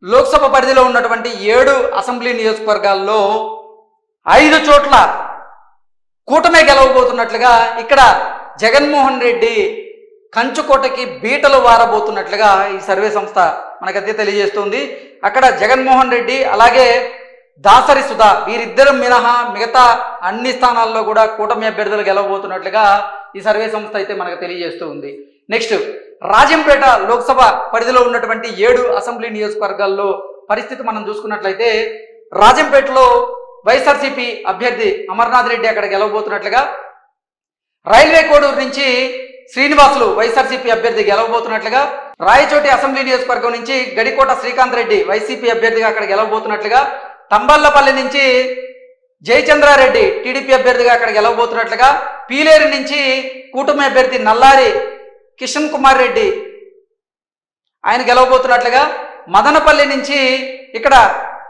లోక్సభ పరిధిలో ఉన్నటువంటి 7 అసెంబ్లీ నియోజకవర్గాల్లో 5 చోట్ల కూటమే గెలవబోతున్నట్లుగా ఇక్కడ జగన్మోహన్ రెడ్డి కంచుకోటకి బీటలు వారబోతున్నట్లుగా ఈ సర్వే సంస్థ మనకైతే తెలియజేస్తుంది. అక్కడ జగన్మోహన్ రెడ్డి అలాగే దాసరి సుధా వీరిద్దరు మినహా మిగతా అన్ని స్థానాల్లో కూడా కూటమి అభ్యర్థులు గెలవబోతున్నట్లుగా ఈ సర్వే సంస్థ అయితే మనకు తెలియజేస్తూ ఉంది. నెక్స్ట్ రాజంపేట లోక్సభ పరిధిలో ఉన్నటువంటి 7 అసెంబ్లీ నియోజకవర్గాల్లో పరిస్థితి మనం చూసుకున్నట్లయితే రాజంపేటలో వైఎస్ఆర్సీపీ అభ్యర్థి అమర్నాథ్ రెడ్డి అక్కడ గెలవబోతున్నట్లుగా, రైల్వే కోడూరు నుంచి శ్రీనివాసులు వైఎస్ఆర్సీపీ అభ్యర్థి గెలవబోతున్నట్లుగా, రాయచోటి అసెంబ్లీ నియోజకవర్గం నుంచి గడికోట శ్రీకాంత్ రెడ్డి వైసీపీ అభ్యర్థిగా అక్కడ గెలవబోతున్నట్లుగా, తంబల్లపల్లి నుంచి జయచంద్రారెడ్డి టీడీపీ అభ్యర్థిగా అక్కడ గెలవబోతున్నట్లుగా, పీలేరు నుంచి కూటమి అభ్యర్థి నల్లారి కిషన్ కుమార్ రెడ్డి ఆయన గెలవబోతున్నట్లుగా, మదనపల్లి నుంచి ఇక్కడ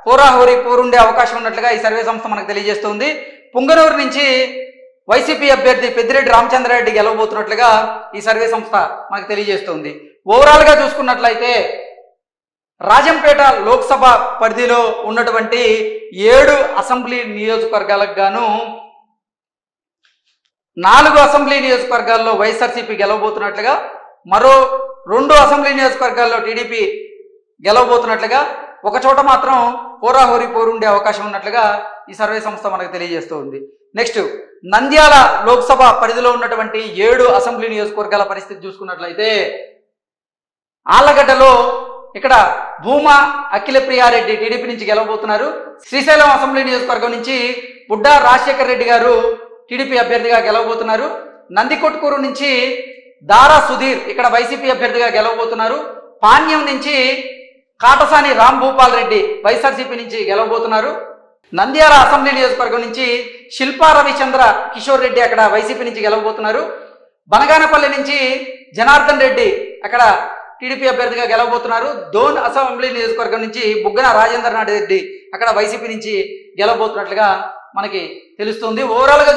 హోరాహోరీ పోరుండే అవకాశం ఉన్నట్లుగా ఈ సర్వే సంస్థ మనకు తెలియజేస్తుంది. పుంగనూరు నుంచి వైసీపీ అభ్యర్థి పెద్దిరెడ్డి రామచంద్రారెడ్డి గెలవబోతున్నట్లుగా ఈ సర్వే సంస్థ మనకు తెలియజేస్తుంది. ఓవరాల్గా చూసుకున్నట్లయితే రాజంపేట లోక్సభ పరిధిలో ఉన్నటువంటి 7 అసెంబ్లీ నియోజకవర్గాలకు గాను 4 అసెంబ్లీ నియోజకవర్గాల్లో వైఎస్ఆర్సీపీ గెలవబోతున్నట్లుగా, మరో 2 అసెంబ్లీ నియోజకవర్గాల్లో టీడీపీ గెలవబోతున్నట్లుగా, ఒక చోట మాత్రం హోరాహోరీ పోరుండే అవకాశం ఉన్నట్లుగా ఈ సర్వే సంస్థ మనకు తెలియజేస్తుంది. నెక్స్ట్ నంద్యాల లోక్సభ పరిధిలో ఉన్నటువంటి 7 అసెంబ్లీ నియోజకవర్గాల పరిస్థితి చూసుకున్నట్లయితే ఆళ్లగడ్డలో ఇక్కడ భూమా అఖిలప్రియారెడ్డి టీడీపీ నుంచి గెలవబోతున్నారు. శ్రీశైలం అసెంబ్లీ నియోజకవర్గం నుంచి బుడ్డా రాజశేఖర్ రెడ్డి గారు టీడీపీ అభ్యర్థిగా గెలవబోతున్నారు. నందికొట్కూరు నుంచి దారా సుధీర్ ఇక్కడ వైసీపీ అభ్యర్థిగా గెలవబోతున్నారు. పాణ్యం నుంచి కాటసాని రాంభూపాల్ రెడ్డి వైఎస్ఆర్సీపీ నుంచి గెలవబోతున్నారు. నంద్యాల అసెంబ్లీ నియోజకవర్గం నుంచి శిల్పా రవిచంద్ర కిషోర్ రెడ్డి అక్కడ వైసీపీ నుంచి గెలవబోతున్నారు. బనగానపల్లి నుంచి జనార్దన్ రెడ్డి అక్కడ టీడీపీ అభ్యర్థిగా గెలవబోతున్నారు. దోన్ అసెంబ్లీ నియోజకవర్గం నుంచి బుగ్గన రాజేంద్రనాథ్ రెడ్డి అక్కడ వైసీపీ నుంచి గెలవబోతున్నట్లుగా మనకి తెలుస్తుంది. ఓవరాల్గా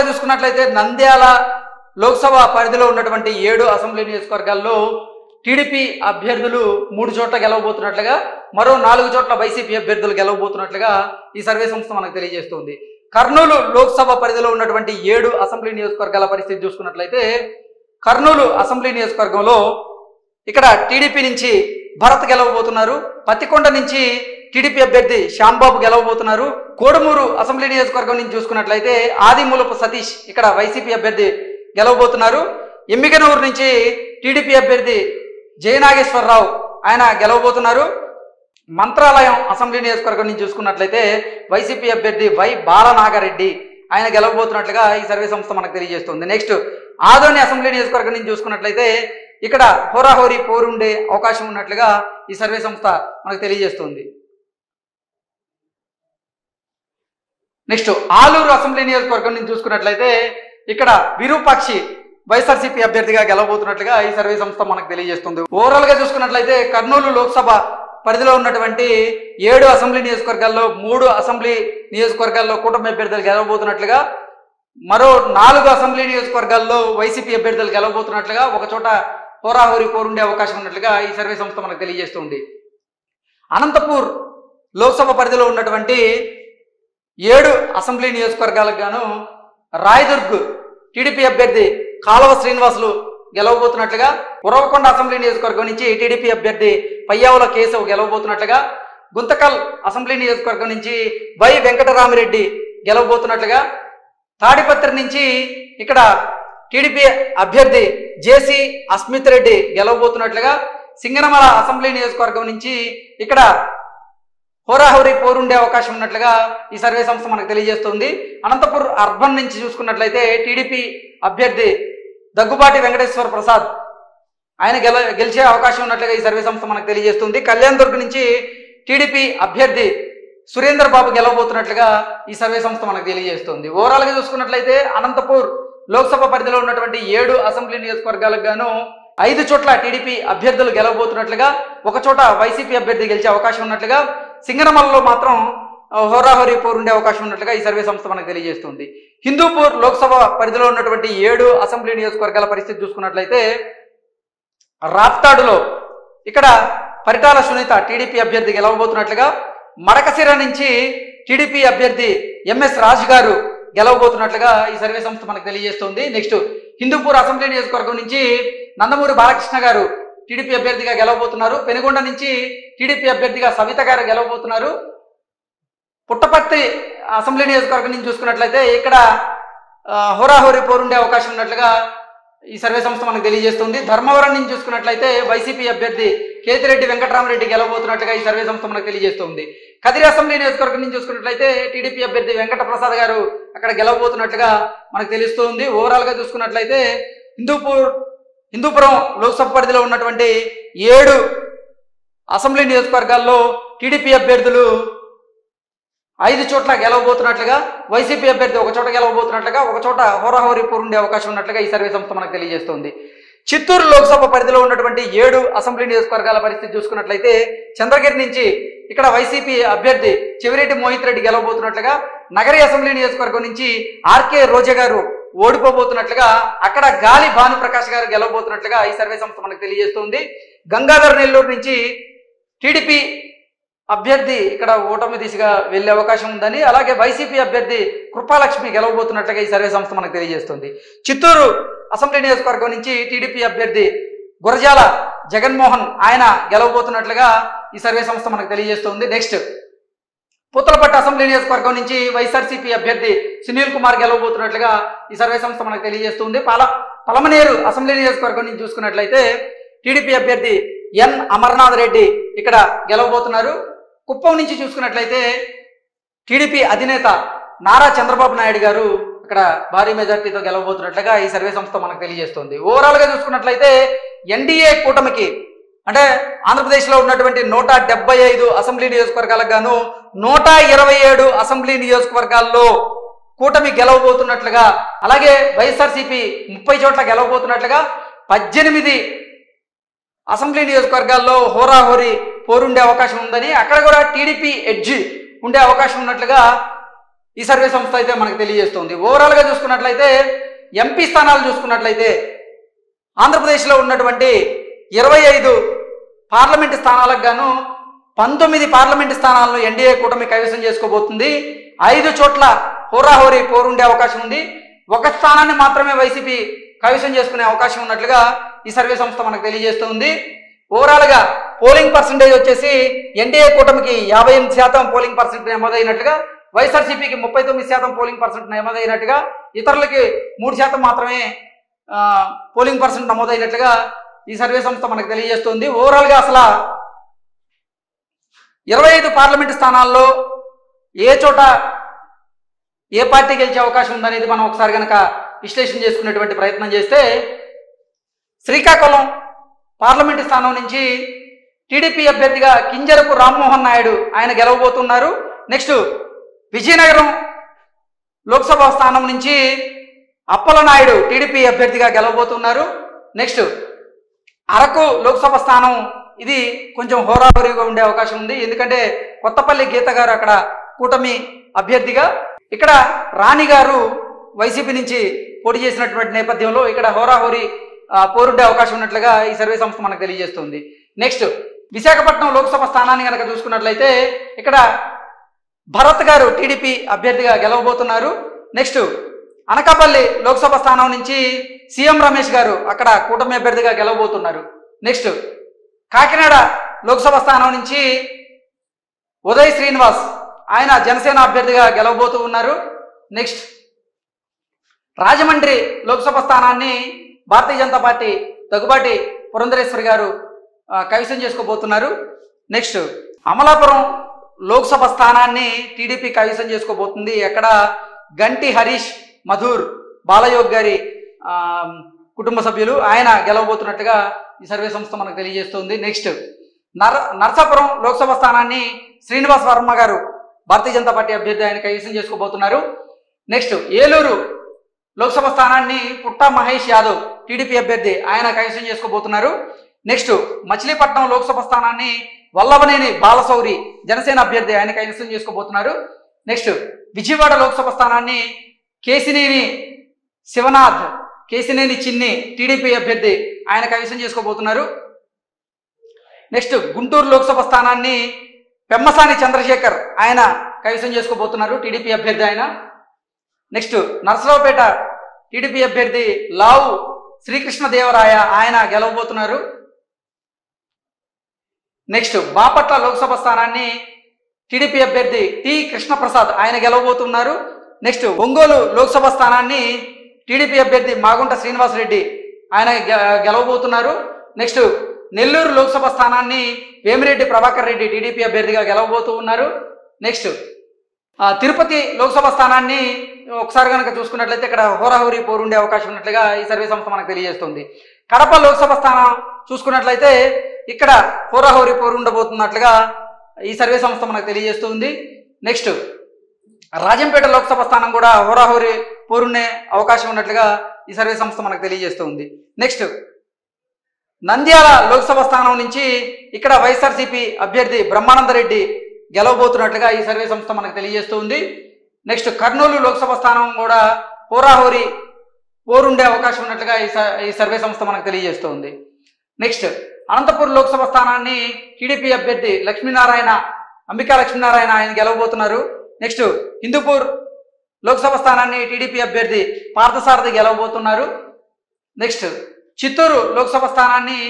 చూసుకున్నట్లయితే నంద్యాల లోక్సభ పరిధిలో ఉన్నటువంటి 7 అసెంబ్లీ నియోజకవర్గాల్లో టీడీపీ అభ్యర్థులు 3 చోట్ల గెలవబోతున్నట్లుగా, మరో 4 చోట్ల వైసీపీ అభ్యర్థులు గెలవబోతున్నట్లుగా ఈ సర్వే సంస్థ మనకు తెలియజేస్తుంది. కర్నూలు లోక్సభ పరిధిలో ఉన్నటువంటి 7 అసెంబ్లీ నియోజకవర్గాల పరిస్థితి చూసుకున్నట్లయితే కర్నూలు అసెంబ్లీ నియోజకవర్గంలో ఇక్కడ టీడీపీ నుంచి భరత్ గెలవబోతున్నారు. పత్తికొండ నుంచి టీడీపీ అభ్యర్థి శ్యాంబాబు గెలవబోతున్నారు. కోడుమూరు అసెంబ్లీ నియోజకవర్గం నుంచి చూసుకున్నట్లయితే ఆదిమూలపు సతీష్ ఇక్కడ వైసీపీ అభ్యర్థి గెలవబోతున్నారు. ఎమ్మిగనూరు నుంచి టీడీపీ అభ్యర్థి జయనాగేశ్వరరావు ఆయన గెలవబోతున్నారు. మంత్రాలయం అసెంబ్లీ నియోజకవర్గం నుంచి చూసుకున్నట్లయితే వైసీపీ అభ్యర్థి వై బాలనాగారెడ్డి ఆయన గెలవబోతున్నట్లుగా ఈ సర్వే సంస్థ మనకు తెలియజేస్తుంది. నెక్స్ట్ ఆదోని అసెంబ్లీ నియోజకవర్గం నుంచి చూసుకున్నట్లయితే ఇక్కడ హోరాహోరీ పోరుండే అవకాశం ఉన్నట్లుగా ఈ సర్వే సంస్థ మనకు తెలియజేస్తుంది. నెక్స్ట్ ఆలూరు అసెంబ్లీ నియోజకవర్గం నుంచి చూసుకున్నట్లయితే ఇక్కడ విరూపాక్షి వైఎస్ఆర్సీపీ అభ్యర్థిగా గెలవబోతున్నట్లుగా ఈ సర్వే సంస్థ మనకు తెలియజేస్తుంది. ఓవరాల్గా చూసుకున్నట్లయితే కర్నూలు లోక్సభ పరిధిలో ఉన్నటువంటి 7 అసెంబ్లీ నియోజకవర్గాల్లో 3 అసెంబ్లీ నియోజకవర్గాల్లో కూటమి అభ్యర్థులు గెలవబోతున్నట్లుగా, మరో 4 అసెంబ్లీ నియోజకవర్గాల్లో వైసీపీ అభ్యర్థులు గెలవబోతున్నట్లుగా, ఒక చోట హోరాహోరీ పోరుండే అవకాశం ఉన్నట్లుగా ఈ సర్వే సంస్థ మనకు తెలియజేస్తుంది. అనంతపూర్ లోక్సభ పరిధిలో ఉన్నటువంటి 7 అసెంబ్లీ నియోజకవర్గాలకు గాను రాయదుర్గ్ టీడీపీ అభ్యర్థి కాలువ శ్రీనివాసులు గెలవబోతున్నట్లుగా, ఉరవకొండ అసెంబ్లీ నియోజకవర్గం నుంచి టీడీపీ అభ్యర్థి పయ్యావుల కేశవ్ గెలవబోతున్నట్లుగా, గుంతకల్ అసెంబ్లీ నియోజకవర్గం నుంచి వై వెంకటరామిరెడ్డి గెలవబోతున్నట్లుగా, తాడిపత్రి నుంచి ఇక్కడ టీడీపీ అభ్యర్థి జేసీ అస్మిత్ రెడ్డి గెలవబోతున్నట్లుగా, సింగనమల అసెంబ్లీ నియోజకవర్గం నుంచి ఇక్కడ హోరాహోరీ పోరుండే అవకాశం ఉన్నట్లుగా ఈ సర్వే సంస్థ మనకు తెలియజేస్తుంది. అనంతపూర్ అర్బన్ నుంచి చూసుకున్నట్లయితే టీడీపీ అభ్యర్థి దగ్గుబాటి వెంకటేశ్వర ప్రసాద్ ఆయన గెలిచే అవకాశం ఉన్నట్లుగా ఈ సర్వే సంస్థ మనకు తెలియజేస్తుంది. కళ్యాణ్ దుర్గ్ నుంచి టీడీపీ అభ్యర్థి సురేందర్ బాబు గెలవబోతున్నట్లుగా ఈ సర్వే సంస్థ మనకు తెలియజేస్తుంది. ఓవరాల్గా చూసుకున్నట్లయితే అనంతపూర్ లోక్సభ పరిధిలో ఉన్నటువంటి 7 అసెంబ్లీ నియోజకవర్గాలకు గాను 5 చోట్ల టీడీపీ అభ్యర్థులు గెలవబోతున్నట్లుగా, ఒక చోట వైసీపీ అభ్యర్థి గెలిచే అవకాశం ఉన్నట్లుగా, సింగనమలలో మాత్రం హోరాహోరీ పోరు ఉండే అవకాశం ఉన్నట్లుగా ఈ సర్వే సంస్థ మనకు తెలియజేస్తుంది. హిందూపూర్ లోక్సభ పరిధిలో ఉన్నటువంటి 7 అసెంబ్లీ నియోజకవర్గాల పరిస్థితి చూసుకున్నట్లయితే రాప్తాడులో ఇక్కడ పరిటాల సునీత టీడీపీ అభ్యర్థి గెలవబోతున్నట్లుగా, మడకసిర నుంచి టీడీపీ అభ్యర్థి ఎంఎస్ రాజు గారు గెలవబోతున్నట్లుగా ఈ సర్వే సంస్థ మనకు తెలియజేస్తుంది. నెక్స్ట్ హిందూపూర్ అసెంబ్లీ నియోజకవర్గం నుంచి నందమూరి బాలకృష్ణ గారు టీడీపీ అభ్యర్థిగా గెలవబోతున్నారు. పెనుగొండ నుంచి టీడీపీ అభ్యర్థిగా సవిత గారు గెలవబోతున్నారు. పుట్టపర్తి అసెంబ్లీ నియోజకవర్గం నుంచి చూసుకున్నట్లయితే ఇక్కడ హోరాహోరీ పోరుండే అవకాశం ఉన్నట్లుగా ఈ సర్వే సంస్థ మనకు తెలియజేస్తుంది. ధర్మవరం నుంచి చూసుకున్నట్లయితే వైసీపీ అభ్యర్థి కేతిరెడ్డి వెంకటరామరెడ్డి గెలవబోతున్నట్లుగా ఈ సర్వే సంస్థ మనకు తెలియజేస్తుంది. కదిరి అసెంబ్లీ నియోజకవర్గం నుంచి చూసుకున్నట్లయితే టీడీపీ అభ్యర్థి వెంకట ప్రసాద్ గారు అక్కడ గెలవబోతున్నట్లుగా మనకు తెలుస్తుంది. ఓవరాల్గా చూసుకున్నట్లయితే హిందూపురం లోక్సభ పరిధిలో ఉన్నటువంటి 7 అసెంబ్లీ నియోజకవర్గాల్లో టీడీపీ అభ్యర్థులు 5 చోట్ల గెలవబోతున్నట్లుగా, వైసీపీ అభ్యర్థి ఒక చోట గెలవబోతున్నట్లుగా, ఒక చోట హోరాహోరీ పోరుండే అవకాశం ఉన్నట్లుగా ఈ సర్వే సంస్థ మనకు తెలియజేస్తుంది. చిత్తూరు లోక్సభ పరిధిలో ఉన్నటువంటి 7 అసెంబ్లీ నియోజకవర్గాల పరిస్థితి చూసుకున్నట్లయితే చంద్రగిరి నుంచి ఇక్కడ వైసీపీ అభ్యర్థి చెవిరెడ్డి మోహిత్ రెడ్డి గెలవబోతున్నట్లుగా, నగరి అసెంబ్లీ నియోజకవర్గం నుంచి ఆర్కే రోజా గారు ఓడిపోబోతున్నట్లుగా, అక్కడ గాలి భానుప్రకాష్ గారు గెలవబోతున్నట్లుగా ఈ సర్వే సంస్థ మనకు తెలియజేస్తుంది. గంగాధర్ నెల్లూరు నుంచి టీడీపీ అభ్యర్థి ఇక్కడ ఓటమి దిశగా వెళ్లే అవకాశం ఉందని, అలాగే వైసీపీ అభ్యర్థి కృపాలక్ష్మి గెలవబోతున్నట్లుగా ఈ సర్వే సంస్థ మనకు తెలియజేస్తుంది. చిత్తూరు అసెంబ్లీ నియోజకవర్గం నుంచి టీడీపీ అభ్యర్థి గురజాల జగన్మోహన్ ఆయన గెలవబోతున్నట్లుగా ఈ సర్వే సంస్థ మనకు తెలియజేస్తుంది. నెక్స్ట్ పూతలపట్టు అసెంబ్లీ నియోజకవర్గం నుంచి వైఎస్ఆర్సీపీ అభ్యర్థి సునీల్ కుమార్ గెలవబోతున్నట్లుగా ఈ సర్వే సంస్థ మనకు తెలియజేస్తుంది. పలమనేరు అసెంబ్లీ నియోజకవర్గం నుంచి చూసుకున్నట్లయితే టీడీపీ అభ్యర్థి ఎన్ అమర్నాథ్ రెడ్డి ఇక్కడ గెలవబోతున్నారు. కుప్పం నుంచి చూసుకున్నట్లయితే టీడీపీ అధినేత నారా చంద్రబాబు నాయుడు గారు ఇక్కడ భారీ మెజార్టీతో గెలవబోతున్నట్లుగా ఈ సర్వే సంస్థ మనకు తెలియజేస్తుంది. ఓవరాల్గా చూసుకున్నట్లయితే ఎన్డీఏ కూటమికి అంటే ఆంధ్రప్రదేశ్లో ఉన్నటువంటి 175 అసెంబ్లీ నియోజకవర్గాలకు గాను 127 అసెంబ్లీ నియోజకవర్గాల్లో కూటమి గెలవబోతున్నట్లుగా, అలాగే వైఎస్ఆర్సీపీ 30 చోట్ల గెలవబోతున్నట్లుగా, 18 అసెంబ్లీ నియోజకవర్గాల్లో హోరాహోరీ పోరుండే అవకాశం ఉందని, అక్కడ కూడా టీడీపీ ఎడ్జ్ ఉండే అవకాశం ఉన్నట్లుగా ఈ సర్వే సంస్థ అయితే మనకు తెలియజేస్తుంది. ఓవరాల్గా చూసుకున్నట్లయితే ఎంపీ స్థానాలు చూసుకున్నట్లయితే ఆంధ్రప్రదేశ్లో ఉన్నటువంటి 25 పార్లమెంటు స్థానాలకు గాను 19 పార్లమెంటు స్థానాలను ఎన్డీఏ కూటమి కైవసం చేసుకోబోతుంది. 5 చోట్ల హోరాహోరీ పోరుండే అవకాశం ఉంది. ఒక స్థానాన్ని మాత్రమే వైసీపీ కైవసం చేసుకునే అవకాశం ఉన్నట్లుగా ఈ సర్వే సంస్థ మనకు తెలియజేస్తుంది. ఓవరాల్గా పోలింగ్ పర్సంటేజ్ వచ్చేసి ఎన్డీఏ కూటమికి 58% పోలింగ్ పర్సెంట్ నమోదైనట్లుగా, వైఎస్ఆర్సీపీకి 39% పోలింగ్ పర్సెంట్ నమోదైనట్టుగా, ఇతరులకి 3% మాత్రమే పోలింగ్ పర్సెంట్ నమోదైనట్లుగా ఈ సర్వే సంస్థ మనకు తెలియజేస్తుంది. ఓవరాల్గా అసలు 25 పార్లమెంటు స్థానాల్లో ఏ చోట ఏ పార్టీ గెలిచే అవకాశం ఉందనేది మనం ఒకసారి కనుక విశ్లేషణ చేసుకునేటువంటి ప్రయత్నం చేస్తే, శ్రీకాకుళం పార్లమెంటు స్థానం నుంచి టీడీపీ అభ్యర్థిగా కింజరపు రామ్మోహన్ నాయుడు ఆయన గెలవబోతున్నారు. నెక్స్ట్ విజయనగరం లోక్సభ స్థానం నుంచి అప్పలనాయుడు టీడీపీ అభ్యర్థిగా గెలవబోతున్నారు. నెక్స్ట్ అరకు లోక్సభ స్థానం ఇది కొంచెం హోరాహోరీగా ఉండే అవకాశం ఉంది, ఎందుకంటే కొత్తపల్లి గీత గారు అక్కడ కూటమి అభ్యర్థిగా, ఇక్కడ రాణి గారు వైసీపీ నుంచి పోటీ చేసినటువంటి నేపథ్యంలో ఇక్కడ హోరాహోరీ పోరుండే అవకాశం ఉన్నట్లుగా ఈ సర్వే సంస్థ మనకు తెలియజేస్తుంది. నెక్స్ట్ విశాఖపట్నం లోక్సభ స్థానాన్ని కనుక చూసుకున్నట్లయితే ఇక్కడ భరత్ గారు టీడీపీ అభ్యర్థిగా గెలవబోతున్నారు. నెక్స్ట్ అనకాపల్లి లోక్సభ స్థానం నుంచి సీఎం రమేష్ గారు అక్కడ కూటమి అభ్యర్థిగా గెలవబోతున్నారు. నెక్స్ట్ కాకినాడ లోక్సభ స్థానం నుంచి ఉదయ్ శ్రీనివాస్ ఆయన జనసేన అభ్యర్థిగా గెలవబోతూ ఉన్నారు. నెక్స్ట్ రాజమండ్రి లోక్సభ స్థానాన్ని భారతీయ జనతా పార్టీ దగ్గుబాటి పురంధరేశ్వరి గారు కైవసం చేసుకోబోతున్నారు. నెక్స్ట్ అమలాపురం లోక్సభ స్థానాన్ని టీడీపీ కైవసం చేసుకోబోతుంది. అక్కడ గంటి హరీష్ మధుర్ బాలయోగ్ గారి కుటుంబ సభ్యులు ఆయన గెలవబోతున్నట్టుగా ఈ సర్వే సంస్థ మనకు తెలియజేస్తుంది. నెక్స్ట్ నర్సాపురం లోక్సభ స్థానాన్ని శ్రీనివాస్ వర్మ గారు భారతీయ జనతా పార్టీ అభ్యర్థి ఆయన కైవసం చేసుకోబోతున్నారు. నెక్స్ట్ ఏలూరు లోక్సభ స్థానాన్ని పుట్టా మహేష్ యాదవ్ టీడీపీ అభ్యర్థి ఆయన కైవసం చేసుకోబోతున్నారు. నెక్స్ట్ మచిలీపట్నం లోక్సభ స్థానాన్ని వల్లభనేని బాలశౌరి జనసేన అభ్యర్థి ఆయన కైవసం చేసుకోబోతున్నారు. నెక్స్ట్ విజయవాడ లోక్సభ స్థానాన్ని కేసినేని శివనాథ్ కేసినేని చిన్ని టీడీపీ అభ్యర్థి ఆయన కైవసం చేసుకోబోతున్నారు. నెక్స్ట్ గుంటూరు లోక్సభ స్థానాన్ని పెమ్మసాని చంద్రశేఖర్ ఆయన కైవసం చేసుకోబోతున్నారు, టీడీపీ అభ్యర్థి ఆయన. నెక్స్ట్ నర్సరావుపేట టీడీపీ అభ్యర్థి లావు శ్రీకృష్ణదేవరాయ ఆయన గెలవబోతున్నారు. నెక్స్ట్ బాపట్ల లోక్సభ స్థానాన్ని టీడీపీ అభ్యర్థి టి కృష్ణప్రసాద్ ఆయన గెలవబోతున్నారు. నెక్స్ట్ ఒంగోలు లోక్సభ స్థానాన్ని టీడీపీ అభ్యర్థి మాగుంట శ్రీనివాసరెడ్డి ఆయన గెలవబోతున్నారు. నెక్స్ట్ నెల్లూరు లోక్సభ స్థానాన్ని వేమిరెడ్డి ప్రభాకర్ రెడ్డి టీడీపీ అభ్యర్థిగా గెలవబోతూ ఉన్నారు. నెక్స్ట్ తిరుపతి లోక్సభ స్థానాన్ని ఒకసారి కనుక చూసుకున్నట్లయితే ఇక్కడ హోరాహోరీ పోరుండే అవకాశం ఉన్నట్లుగా ఈ సర్వే సంస్థ మనకు తెలియజేస్తుంది. కడప లోక్సభ స్థానం చూసుకున్నట్లయితే ఇక్కడ హోరాహోరీ పోరు ఉండబోతున్నట్లుగా ఈ సర్వే సంస్థ మనకు తెలియజేస్తుంది. నెక్స్ట్ రాజంపేట లోక్సభ స్థానం కూడా హోరాహోరీ పోరుండే అవకాశం ఉన్నట్లుగా ఈ సర్వే సంస్థ మనకు తెలియజేస్తుంది. నెక్స్ట్ నంద్యాల లోక్సభ స్థానం నుంచి ఇక్కడ వైఎస్ఆర్సీపీ అభ్యర్థి బ్రహ్మానందరెడ్డి గెలవబోతున్నట్లుగా ఈ సర్వే సంస్థ మనకు తెలియజేస్తుంది. నెక్స్ట్ కర్నూలు లోక్సభ స్థానం కూడా హోరాహోరీ పోరుండే అవకాశం ఉన్నట్లుగా ఈ సర్వే సంస్థ మనకు తెలియజేస్తుంది. నెక్స్ట్ అనంతపూర్ లోక్సభ స్థానాన్ని టీడీపీ అభ్యర్థి అంబికా లక్ష్మీనారాయణ ఆయన గెలవబోతున్నారు. నెక్స్ట్ హిందూపూర్ లోక్సభ స్థానాన్ని టీడీపీ అభ్యర్థి పార్థసారథి గెలవబోతున్నారు. నెక్స్ట్ చిత్తూరు లోక్సభ స్థానాన్ని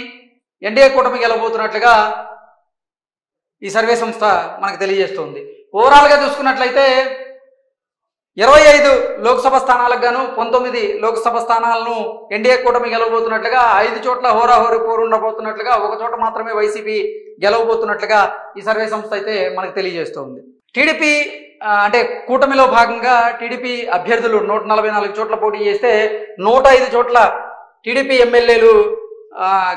ఎన్డీఏ కూటమి గెలవబోతున్నట్లుగా ఈ సర్వే సంస్థ మనకు తెలియజేస్తుంది. ఓవరాల్గా చూసుకున్నట్లయితే 25 లోక్సభ స్థానాలకు గాను 19 లోక్సభ స్థానాలను ఎన్డీఏ కూటమి గెలవబోతున్నట్లుగా, 5 చోట్ల హోరాహోరీ పోరు ఉండబోతున్నట్లుగా, 1 చోట మాత్రమే వైసీపీ గెలవబోతున్నట్లుగా ఈ సర్వే సంస్థ అయితే మనకు తెలియజేస్తుంది. టీడీపీ అంటే కూటమిలో భాగంగా టీడీపీ అభ్యర్థులు 144 చోట్ల పోటీ చేస్తే 105 చోట్ల టీడీపీ ఎమ్మెల్యేలు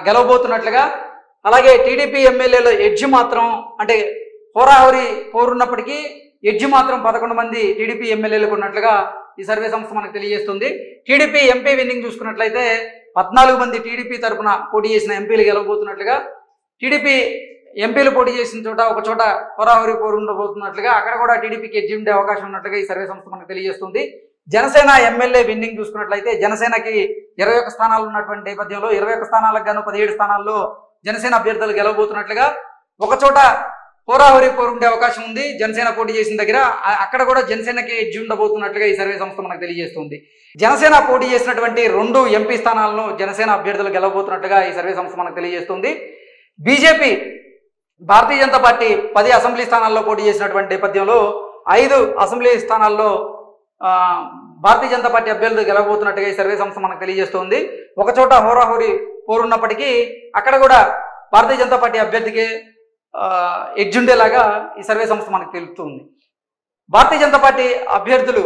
గెలవబోతున్నట్లుగా, అలాగే టీడీపీ ఎమ్మెల్యేల ఎడ్జ్ మాత్రం అంటే హోరాహోరీ పోరున్నప్పటికీ ఎడ్జ్ మాత్రం 11 మంది టీడీపీ ఎమ్మెల్యేలకు ఉన్నట్లుగా ఈ సర్వే సంస్థ మనకు తెలియజేస్తుంది. టీడీపీ ఎంపీ విన్నింగ్ చూసుకున్నట్లయితే 14 మంది టీడీపీ తరఫున పోటీ చేసిన ఎంపీలు గెలవబోతున్నట్లుగా, టీడీపీ ఎంపీలు పోటీ చేసిన చోట 1 చోట హోరాహోరీ పోరు ఉండబోతున్నట్లుగా, అక్కడ కూడా టీడీపీకి ఎడ్జ్ ఉండే అవకాశం ఉన్నట్లుగా ఈ సర్వే సంస్థ మనకు తెలియజేస్తుంది. జనసేన ఎమ్మెల్యే విన్నింగ్ చూసుకున్నట్లయితే జనసేనకి 21 స్థానాలు ఉన్నటువంటి నేపథ్యంలో 21 స్థానాలకు గాను 17 స్థానాల్లో జనసేన అభ్యర్థులు గెలవబోతున్నట్లుగా, 1 చోట హోరాహోరీ పోరు ఉండే అవకాశం ఉంది జనసేన పోటీ చేసిన దగ్గర, అక్కడ కూడా జనసేనకి ఎడ్జ్ ఉండబోతున్నట్లుగా ఈ సర్వే సంస్థ మనకు తెలియజేస్తుంది. జనసేన పోటీ చేసినటువంటి 2 ఎంపీ స్థానాలను జనసేన అభ్యర్థులు గెలవబోతున్నట్లుగా ఈ సర్వే సంస్థ మనకు తెలియజేస్తుంది. BJP Bharatiya Janata party 10 assembly స్థానాల్లో పోటీ చేసినటువంటి నేపథ్యంలో 5 అసెంబ్లీ స్థానాల్లో భారతీయ జనతా పార్టీ అభ్యర్థులు గెలవబోతున్నట్టుగా ఈ సర్వే సంస్థ మనకు తెలియజేస్తుంది. 1 చోట హోరాహోరీ పోరున్నప్పటికీ అక్కడ కూడా భారతీయ జనతా పార్టీ అభ్యర్థికి ఎడ్జ్ ఉండేలాగా ఈ సర్వే సంస్థ మనకు తెలుపుతుంది. భారతీయ జనతా పార్టీ అభ్యర్థులు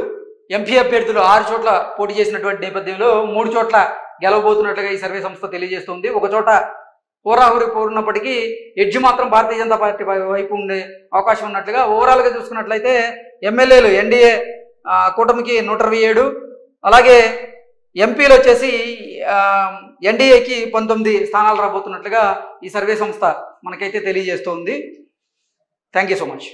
ఎంపీ అభ్యర్థులు 6 చోట్ల పోటీ చేసినటువంటి నేపథ్యంలో 3 చోట్ల గెలవబోతున్నట్లుగా ఈ సర్వే సంస్థ తెలియజేస్తుంది. 1 చోట హోరాహోరీ పోరున్నప్పటికీ ఎడ్జ్ మాత్రం భారతీయ జనతా పార్టీ వైపు ఉండే అవకాశం ఉన్నట్లుగా, ఓవరాల్గా చూసుకున్నట్లయితే ఎమ్మెల్యేలు ఎన్డీఏ కూటమికి 127, అలాగే ఎంపీలు వచ్చేసి ఎన్డీఏకి 19 స్థానాలు రాబోతున్నట్లుగా ఈ సర్వే సంస్థ మనకైతే తెలియజేస్తుంది. Thank you so much.